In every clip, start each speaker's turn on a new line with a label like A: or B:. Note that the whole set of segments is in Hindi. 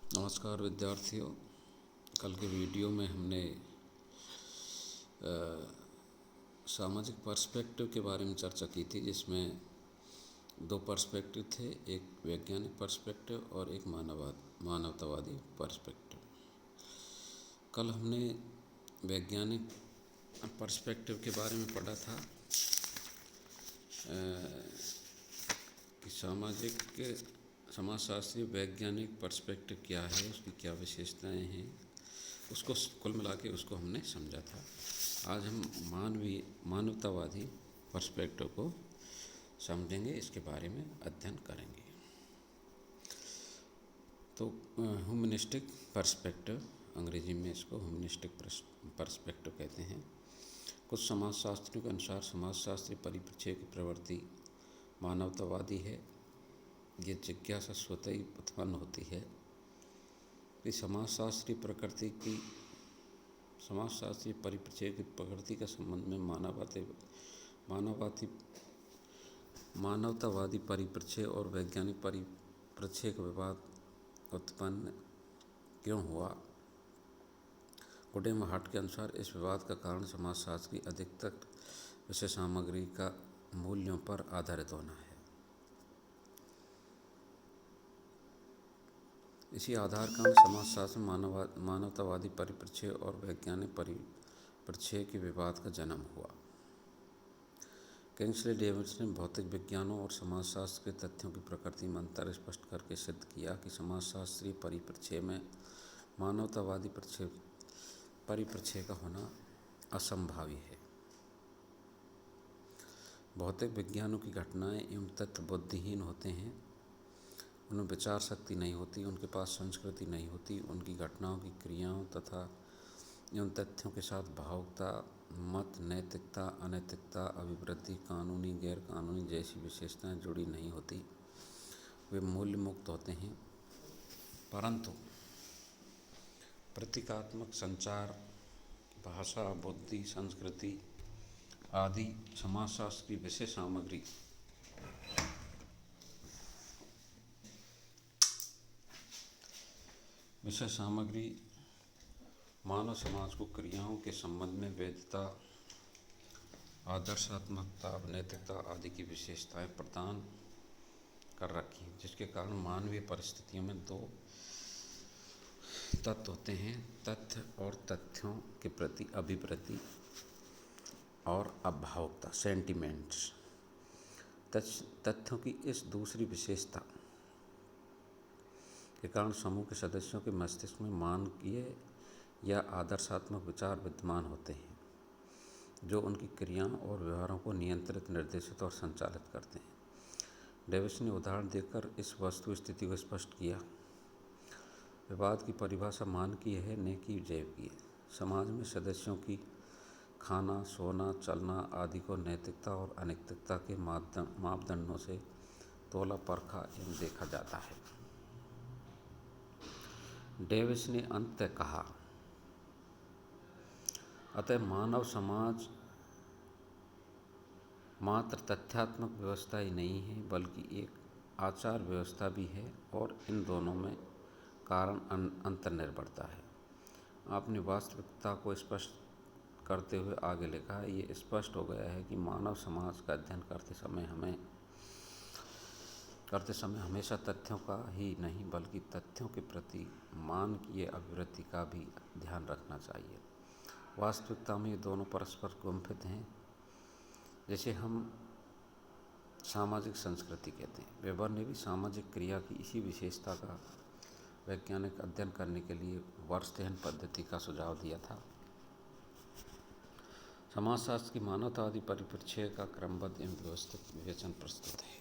A: नमस्कार विद्यार्थियों। कल के वीडियो में हमने सामाजिक पर्सपेक्टिव के बारे में चर्चा की थी, जिसमें दो पर्सपेक्टिव थे, एक वैज्ञानिक पर्सपेक्टिव और एक मानवतावादी पर्सपेक्टिव। कल हमने वैज्ञानिक पर्सपेक्टिव के बारे में पढ़ा था कि समाजशास्त्रीय वैज्ञानिक पर्सपेक्टिव क्या है, उसकी क्या विशेषताएं हैं, उसको कुल मिला के उसको हमने समझा था। आज हम मानवतावादी पर्सपेक्टिव को समझेंगे, इसके बारे में अध्ययन करेंगे। तो ह्यूमनिस्टिक पर्सपेक्टिव, अंग्रेजी में इसको ह्यूमनिस्टिक पर्सपेक्टिव कहते हैं। कुछ समाजशास्त्रियों के अनुसार समाजशास्त्रीय परिप्रेक्ष्य की प्रवृत्ति मानवतावादी है। ये जिज्ञासा स्वतः ही उत्पन्न होती है कि समाजशास्त्रीय परिप्रेक्ष्य की प्रकृति के संबंध में मानवतावादी परिप्रेक्ष्य और वैज्ञानिक परिप्रेक्ष्य का विवाद उत्पन्न क्यों हुआ। गुडेम हार्ट के अनुसार इस विवाद का कारण समाजशास्त्र की अधिकतर विषय सामग्री का मूल्यों पर आधारित होना है। इसी आधार कारण समाजशास्त्र मानवतावादी परिप्रेक्ष्य और वैज्ञानिक परिप्रेक्ष्य के विवाद का जन्म हुआ। किंग्सले डेविस ने भौतिक विज्ञानों और समाजशास्त्र के तथ्यों की प्रकृति में अंतर स्पष्ट करके सिद्ध किया कि समाजशास्त्रीय परिप्रेक्ष्य में मानवतावादी परिप्रेक्ष्य का होना असंभावी है। भौतिक विज्ञानों की घटनाएं एवं तथ्य बुद्धिहीन होते हैं, उनमें विचार शक्ति नहीं होती, उनके पास संस्कृति नहीं होती, उनकी घटनाओं की क्रियाओं तथा एवं तथ्यों के साथ भावुकता, मत, नैतिकता, अनैतिकता, अभिवृद्धि, कानूनी, गैर कानूनी जैसी विशेषताएं जुड़ी नहीं होती। वे मूल्य मुक्त होते हैं, परंतु प्रतीकात्मक संचार, भाषा, बुद्धि, संस्कृति आदि समाजशास्त्र की विषय सामग्री मानव समाज को क्रियाओं के संबंध में वैधता, आदर्शात्मकता, नैतिकता आदि की विशेषताएं प्रदान कर रखी, जिसके कारण मानवीय परिस्थितियों में दो तत्व होते हैं, तथ्य और तथ्यों के प्रति अभिवृत्ति और अभावुकता, सेंटिमेंट्स। तथ्यों की इस दूसरी विशेषता के कारण समूह के सदस्यों के मस्तिष्क में मानवीय या आदर्शात्मक विचार विद्यमान होते हैं, जो उनकी क्रियाओं और व्यवहारों को नियंत्रित, निर्देशित और संचालित करते हैं। डेविस ने उदाहरण देकर इस वस्तु स्थिति को स्पष्ट किया। विवाद की परिभाषा मानकीय है, न कि जैविकीय। समाज में सदस्यों की खाना, सोना, चलना आदि को नैतिकता और अनैतिकता के मापदंडों से तोला, परखा एवं देखा जाता है। डेविस ने अंततः कहा, अतः मानव समाज मात्र तथ्यात्मक व्यवस्था ही नहीं है, बल्कि एक आचार व्यवस्था भी है, और इन दोनों में कारण अंतर्निर्भरता है। आपने वास्तविकता को स्पष्ट करते हुए आगे लिखा है, ये स्पष्ट हो गया है कि मानव समाज का अध्ययन करते समय हमेशा तथ्यों का ही नहीं, बल्कि तथ्यों के प्रति मानवीय अभिवृत्ति का भी ध्यान रखना चाहिए। वास्तविकता में ये दोनों परस्पर गुंफित हैं, जैसे हम सामाजिक संस्कृति कहते हैं। वेबर ने भी सामाजिक क्रिया की इसी विशेषता का वैज्ञानिक अध्ययन करने के लिए वर्षतेहन पद्धति का सुझाव दिया था। समाजशास्त्र की मानवतावादी परिप्रेक्ष्य का क्रमबद्ध एवं व्यवस्थित विवेचन प्रस्तुत है।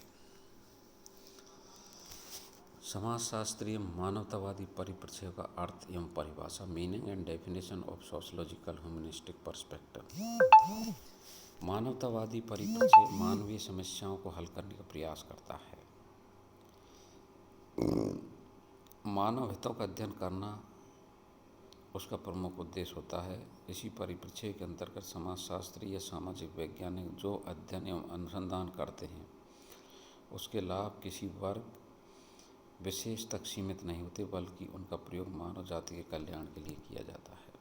A: समाजशास्त्रीय मानवतावादी परिप्रेक्ष्य का अर्थ एवं परिभाषा, meaning and definition of sociological humanistic perspective. मानवतावादी परिप्रेक्ष्य मानवीय समस्याओं को हल करने का प्रयास करता है। मानव हितों का अध्ययन करना उसका प्रमुख उद्देश्य होता है। इसी परिप्रेक्ष्य के अंतर्गत समाजशास्त्री या सामाजिक वैज्ञानिक जो अध्ययन एवं अनुसंधान करते हैं, उसके लाभ किसी वर्ग विशेष तक सीमित नहीं होते, बल्कि उनका प्रयोग मानव जाति के कल्याण के लिए किया जाता है।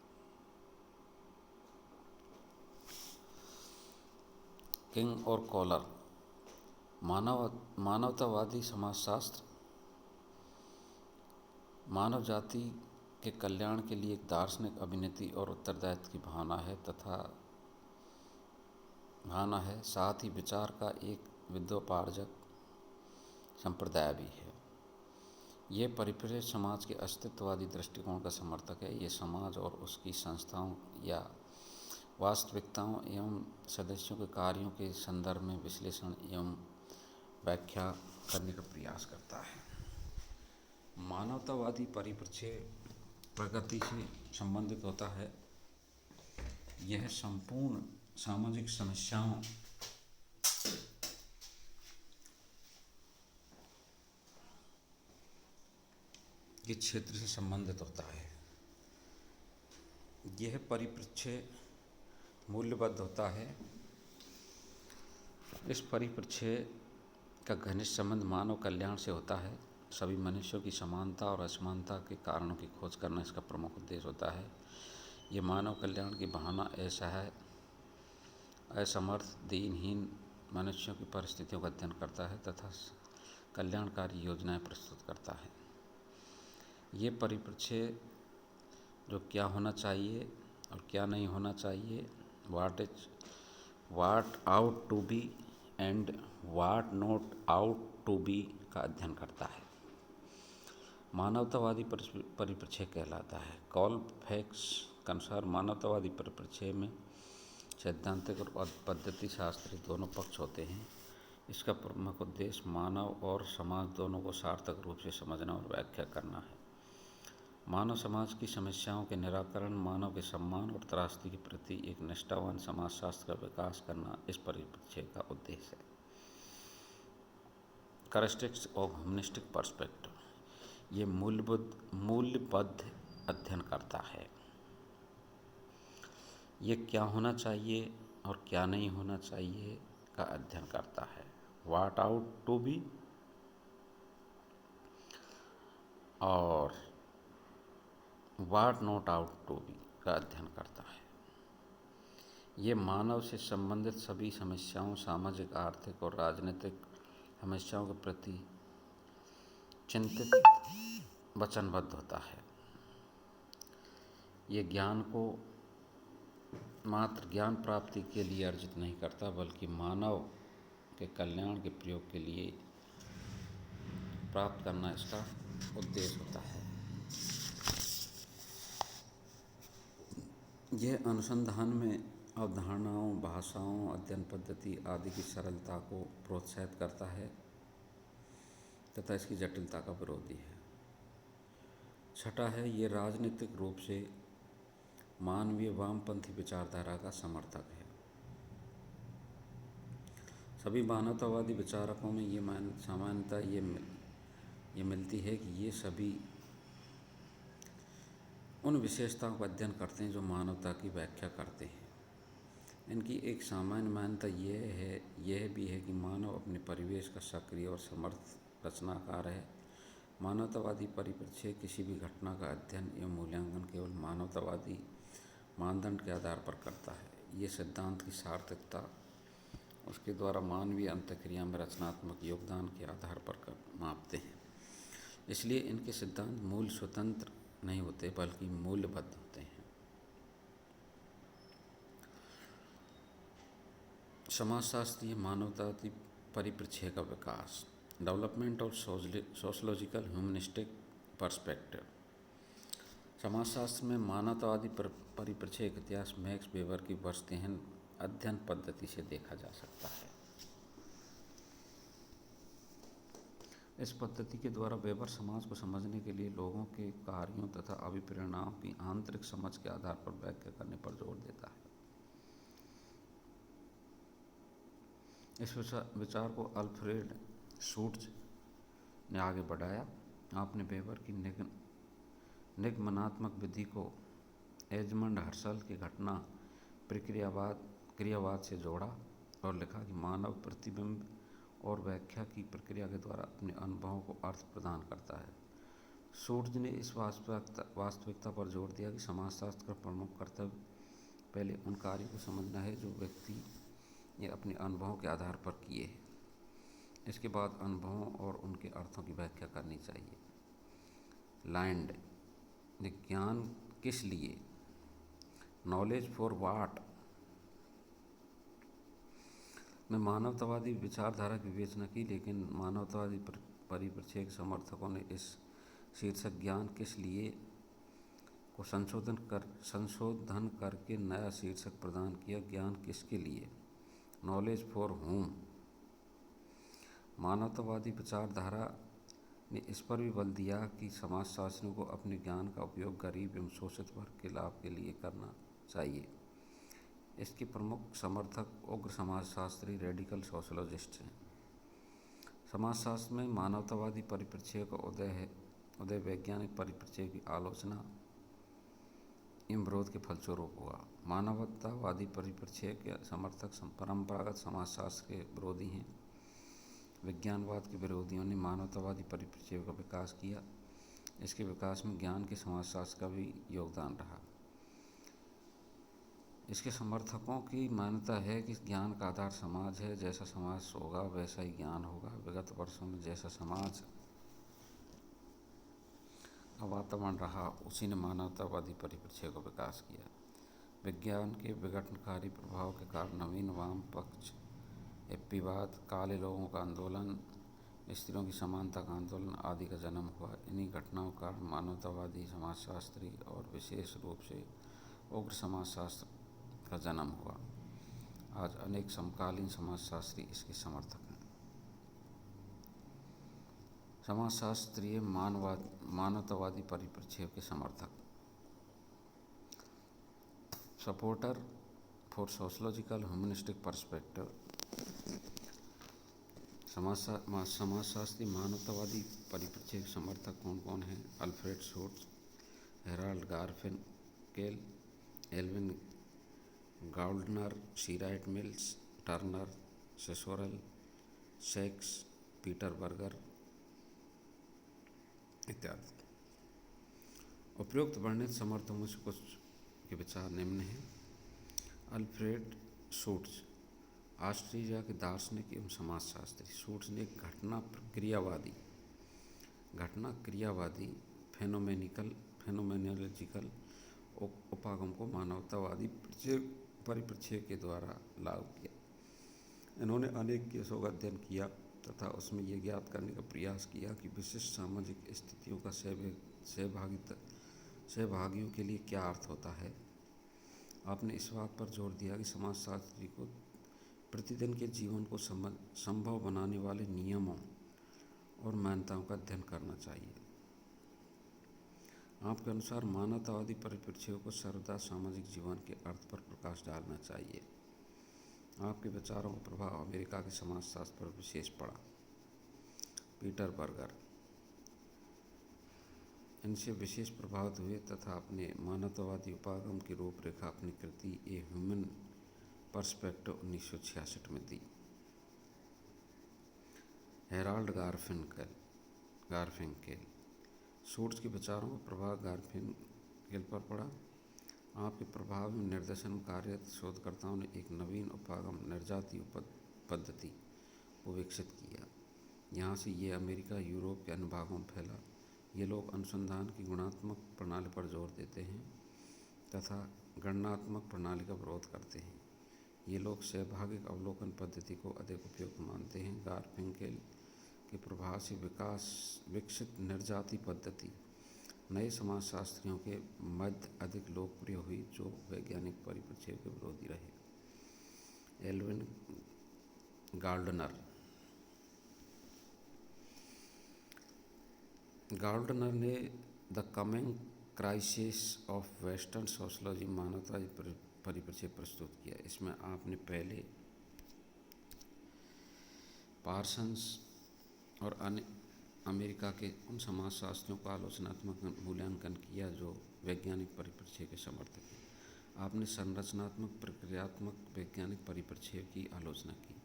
A: किंग और कॉलर। मानवतावादी समाजशास्त्र मानव जाति के कल्याण के लिए एक दार्शनिक अभिनीति और उत्तरदायित्व की भावना है, साथ ही विचार का एक विद्योपार्जक संप्रदाय भी है। ये परिप्रेक्ष्य समाज के अस्तित्ववादी दृष्टिकोण का समर्थक है। ये समाज और उसकी संस्थाओं या वास्तविकताओं एवं सदस्यों के कार्यों के संदर्भ में विश्लेषण एवं व्याख्या करने का प्रयास करता है। मानवतावादी परिप्रेक्ष्य प्रगति से संबंधित होता है। यह संपूर्ण सामाजिक समस्याओं के क्षेत्र से संबंधित होता है। यह परिप्रेक्ष्य मूल्यबद्ध होता है। इस परिप्रेक्ष्य का घनिष्ठ संबंध मानव कल्याण से होता है। सभी मनुष्यों की समानता और असमानता के कारणों की खोज करना इसका प्रमुख उद्देश्य होता है। ये मानव कल्याण की भावना ऐसा है असमर्थ, दीनहीन मनुष्यों की परिस्थितियों का अध्ययन करता है तथा कल्याणकारी योजनाएं प्रस्तुत करता है। ये परिप्रेक्ष्य जो क्या होना चाहिए और क्या नहीं होना चाहिए, what ought to be and what not ought to be का अध्ययन करता है। मानवतावादी परिप्रेक्ष्य कहलाता है। कॉलफैक्स के अनुसार मानवतावादी परिप्रेक्ष्य में सैद्धांतिक और पद्धति शास्त्री दोनों पक्ष होते हैं। इसका प्रमुख उद्देश्य मानव और समाज दोनों को सार्थक रूप से समझना और व्याख्या करना है। मानव समाज की समस्याओं के निराकरण, मानव के सम्मान और त्रासदी के प्रति एक निष्ठावान समाजशास्त्र का विकास करना इस परिप्रेक्ष्य का उद्देश्य है। Characteristics of humanistic perspective. ये मूल्यबद्ध अध्ययन करता है। ये क्या होना चाहिए और क्या नहीं होना चाहिए का अध्ययन करता है। वाट आउट टू बी और what not ought to be का अध्ययन करता है। ये मानव से संबंधित सभी समस्याओं, सामाजिक, आर्थिक और राजनीतिक समस्याओं के प्रति चिंतित वचनबद्ध होता है। ये ज्ञान को मात्र ज्ञान प्राप्ति के लिए अर्जित नहीं करता, बल्कि मानव के कल्याण के प्रयोग के लिए प्राप्त करना इसका उद्देश्य होता है। यह अनुसंधान में अवधारणाओं, भाषाओं, अध्ययन पद्धति आदि की सरलता को प्रोत्साहित करता है तथा इसकी जटिलता का विरोधी है। छठा है, ये राजनीतिक रूप से मानवीय वामपंथी विचारधारा का समर्थक है। सभी मानवतावादी विचारकों में ये सामान्यता ये मिलती है कि ये सभी उन विशेषताओं का अध्ययन करते हैं जो मानवता की व्याख्या करते हैं। इनकी एक सामान्य मान्यता यह भी है कि मानव अपने परिवेश का सक्रिय और समर्थ रचनाकार है। मानवतावादी परिप्रेक्ष्य किसी भी घटना का अध्ययन एवं मूल्यांकन केवल मानवतावादी मानदंड के आधार पर करता है। ये सिद्धांत की सार्थकता उसके द्वारा मानवीय अंतःक्रिया में रचनात्मक योगदान के आधार पर मापते हैं। इसलिए इनके सिद्धांत मूल स्वतंत्र नहीं होते, बल्कि मूल्यबद्ध होते हैं। समाजशास्त्रीय मानवतावादी परिप्रेक्ष्य का विकास। Development of sociological humanistic perspective. समाजशास्त्र में मानवतावादी परिप्रेक्ष्य का इतिहास मैक्स वेबर की वर्षतेहन अध्ययन पद्धति से देखा जा सकता है। इस पद्धति के द्वारा वेबर समाज को समझने के लिए लोगों के कार्यों तथा अभिप्रेरणाओं की आंतरिक समझ के आधार पर व्याख्या करने पर जोर देता है। इस विचार को अल्फ्रेड शूट्ज ने आगे बढ़ाया। आपने वेबर की निगमनात्मक विधि को एडमंड हर्सल के घटना क्रियावाद से जोड़ा और लिखा कि मानव प्रतिबिंब और व्याख्या की प्रक्रिया के द्वारा अपने अनुभवों को अर्थ प्रदान करता है। शोर्ट्ज ने इस वास्तविकता पर जोर दिया कि समाजशास्त्र का प्रमुख कर्तव्य पहले उन कार्यों को समझना है जो व्यक्ति ने अपने अनुभवों के आधार पर किए हैं। इसके बाद अनुभवों और उनके अर्थों की व्याख्या करनी चाहिए। लैंड ने ज्ञान किस लिए, नॉलेज फॉर वाट, में मानवतावादी विचारधारा की विवेचना की, लेकिन मानवतावादी परिप्रेक्ष्य के समर्थकों ने इस शीर्षक ज्ञान किस लिए को संशोधन करके नया शीर्षक प्रदान किया, ज्ञान किसके लिए, नॉलेज फॉर होम। मानवतावादी विचारधारा ने इस पर भी बल दिया कि समाजशास्त्रियों को अपने ज्ञान का उपयोग गरीब एवं शोषित वर्ग के लाभ के लिए करना चाहिए। इसके प्रमुख समर्थक उग्र समाजशास्त्री रेडिकल सोशलॉजिस्ट हैं। समाजशास्त्र में मानवतावादी परिप्रेक्ष्य का उदय वैज्ञानिक परिप्रेक्ष्य की आलोचना एवं विरोध के फलस्वरूप हुआ। मानवतावादी परिप्रेक्ष्य के समर्थक परंपरागत समाजशास्त्र के विरोधी हैं। विज्ञानवाद के विरोधियों ने मानवतावादी परिप्रेक्ष्य का विकास किया। इसके विकास में ज्ञान के समाजशास्त्र का भी योगदान रहा। इसके समर्थकों की मान्यता है कि ज्ञान का आधार समाज है, जैसा समाज होगा वैसा ही ज्ञान होगा। विगत वर्षों में जैसा समाज का वातावरण रहा, उसी ने मानवतावादी परिप्रेक्ष्य का विकास किया। विज्ञान के विघटनकारी प्रभाव के कारण नवीन वाम पक्ष, हिप्पीवाद, काले लोगों का आंदोलन, स्त्रियों की समानता का आंदोलन आदि का जन्म हुआ। इन्हीं घटनाओं का मानवतावादी समाजशास्त्री और विशेष रूप से उग्र समाजशास्त्र का जन्म हुआ। आज अनेक समकालीन समाजशास्त्री इसके समर्थक हैं। समाजशास्त्रीय मानवतावादी परिप्रेक्ष्य के समर्थक, supporter for sociological humanistic perspective. समाजशास्त्री मानवतावादी परिप्रेक्ष्य के समर्थक कौन कौन हैं? Alfred Schutz, Harold Garfinkel, Alvin Gouldner, C Wright Mills, Turner, Cicourel, Sacks, Peter Berger इत्यादि। उपयुक्त वर्णित समर्थकों से कुछ के विचार निम्न हैं। अल्फ्रेड शोर्ट्ज ऑस्ट्रिया के दार्शनिक एवं समाजशास्त्री। शोर्ट्ज ने घटना क्रियावादी फेनोमेनोलॉजिकल उपागम को मानवतावादी परिप्रेक्ष्य के द्वारा लागू किया। इन्होंने अनेक केसों का अध्ययन किया तथा उसमें यह ज्ञात करने का प्रयास किया कि विशिष्ट सामाजिक स्थितियों का सहभागियों के लिए क्या अर्थ होता है। आपने इस बात पर जोर दिया कि समाजशास्त्री को प्रतिदिन के जीवन को संभव बनाने वाले नियमों और मान्यताओं का अध्ययन करना चाहिए। आपके अनुसार मानवतावादी परिप्रेक्ष्य को सर्वदा सामाजिक जीवन के अर्थ पर प्रकाश डालना चाहिए। आपके विचारों का प्रभाव अमेरिका के समाजशास्त्र पर विशेष पड़ा। पीटर बर्गर इनसे विशेष प्रभावित हुए तथा अपने मानवतावादी उपागम की रूपरेखा अपनी कृति ए ह्यूमन पर्सपेक्टिव 1966 में दी। हेराल्ड गारफिंकेल शोर्ट्ज के विचारों का प्रभाव गारफिंकेल पर पड़ा। आपके प्रभाव में निर्देशन में कार्यरत शोधकर्ताओं ने एक नवीन उपागम निर्जातीय पद्धति को विकसित किया। यहाँ से ये अमेरिका, यूरोप के अन्य भागों में फैला। ये लोग अनुसंधान की गुणात्मक प्रणाली पर जोर देते हैं तथा गणनात्मक प्रणाली का विरोध करते हैं। ये लोग सहभागिक अवलोकन पद्धति को अधिक उपयुक्त मानते हैं। गारफिंकेल के प्रभाव से विकसित निर्जातीय पद्धति नए समाजशास्त्रियों के मध्य अधिक लोकप्रिय हुई, जो वैज्ञानिक परिप्रेक्ष्य के विरोधी रहे। एल्विन गार्डनर ने the coming crisis of western sociology मानवतावादी परिप्रेक्ष्य प्रस्तुत किया। इसमें आपने पहले पार्सन्स और अन्य अमेरिका के उन समाजशास्त्रियों का आलोचनात्मक मूल्यांकन किया जो वैज्ञानिक परिप्रेक्ष्य के समर्थक हैं। आपने संरचनात्मक प्रक्रियात्मक वैज्ञानिक परिप्रेक्ष्य की आलोचना की।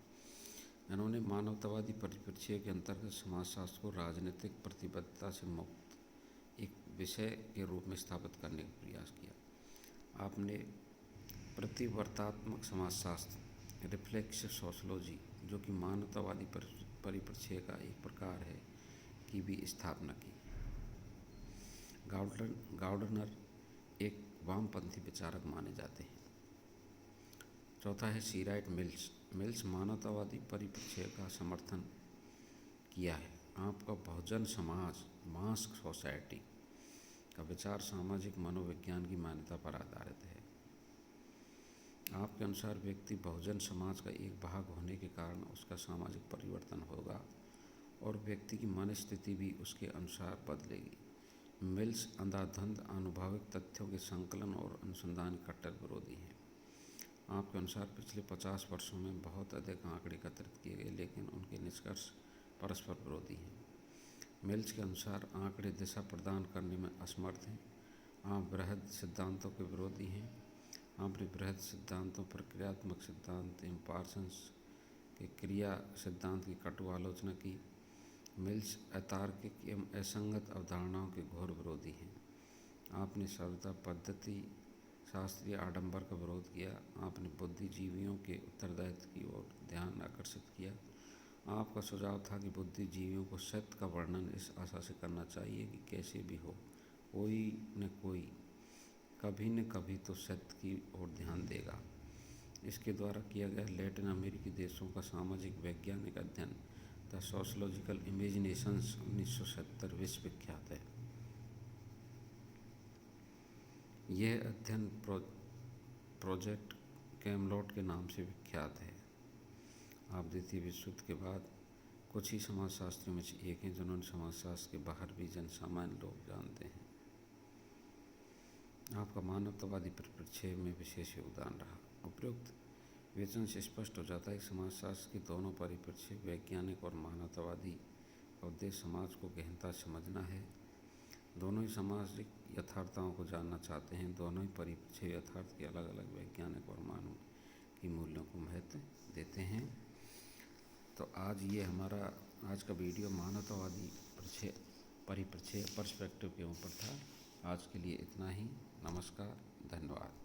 A: इन्होंने मानवतावादी परिप्रेक्ष्य के अंतर्गत समाजशास्त्र को राजनीतिक प्रतिबद्धता से मुक्त एक विषय के रूप में स्थापित करने का प्रयास किया। आपने प्रतिवर्तात्मक समाजशास्त्र रिफ्लेक्सिव सोशोलॉजी, जो कि मानवतावादी परिप्रेक्ष्य का एक प्रकार है, की भी स्थापना की। गार्डनर एक वामपंथी विचारक माने जाते हैं। चौथा है सी राइट मिल्स मानवतावादी परिप्रेक्ष्य का समर्थन किया है। आपका बहुजन समाज मास्क सोसाइटी का विचार सामाजिक मनोविज्ञान की मान्यता पर आधारित है। आपके अनुसार व्यक्ति बहुजन समाज का एक भाग होने के कारण उसका सामाजिक परिवर्तन होगा और व्यक्ति की मन स्थिति भी उसके अनुसार बदलेगी। मिल्स अंधाधुंध आनुभविक तथ्यों के संकलन और अनुसंधान कट्टर विरोधी हैं। आपके अनुसार पिछले 50 वर्षों में बहुत अधिक आंकड़े एकत्रित किए गए, लेकिन उनके निष्कर्ष परस्पर विरोधी हैं। मिल्स के अनुसार आंकड़े दिशा प्रदान करने में असमर्थ हैं। आप बृहद सिद्धांतों के विरोधी हैं। आपने बृहद सिद्धांतों, प्रक्रियात्मक सिद्धांत एवं पार्सन्स के क्रिया सिद्धांत की कटु आलोचना की। मिल्स अतार्किक एवं असंगत अवधारणाओं के घोर विरोधी हैं। आपने सर्वथा पद्धति शास्त्रीय आडंबर का विरोध किया। आपने बुद्धिजीवियों के उत्तरदायित्व की ओर ध्यान आकर्षित किया। आपका सुझाव था कि बुद्धिजीवियों को सत्य का वर्णन इस आशा से करना चाहिए कि कैसे भी हो, कोई न कोई कभी न कभी तो सत्य की ओर ध्यान देगा। इसके द्वारा किया गया लैटिन अमेरिकी देशों का सामाजिक वैज्ञानिक अध्ययन द सोशोलॉजिकल इमेजिनेशंस 1970 विश्वविख्यात है। यह अध्ययन प्रोजेक्ट कैमलॉट के नाम से विख्यात है। आप द्वितीय विश्व युद्ध के बाद कुछ ही समाजशास्त्रियों में से एक हैं जिन्होंने समाजशास्त्र के बाहर भी जन सामान्य लोग जानते हैं। आपका मानवतावादी परिप्रेक्ष्य में विशेष योगदान रहा। उपयुक्त विवेचन से स्पष्ट हो जाता है कि समाजशास्त्र के दोनों परिप्रेक्ष्य, वैज्ञानिक और मानवतावादी, का उद्देश्य समाज को गहनता से समझना है। दोनों ही सामाजिक यथार्थताओं को जानना चाहते हैं। दोनों ही परिप्रेक्ष्य यथार्थ के अलग अलग वैज्ञानिक और मानव की मूल्यों को महत्व देते हैं। तो आज ये हमारा आज का वीडियो मानवतावादी परिप्रेक्ष्य पर्सपेक्टिव के ऊपर था। आज के लिए इतना ही। नमस्कार, धन्यवाद।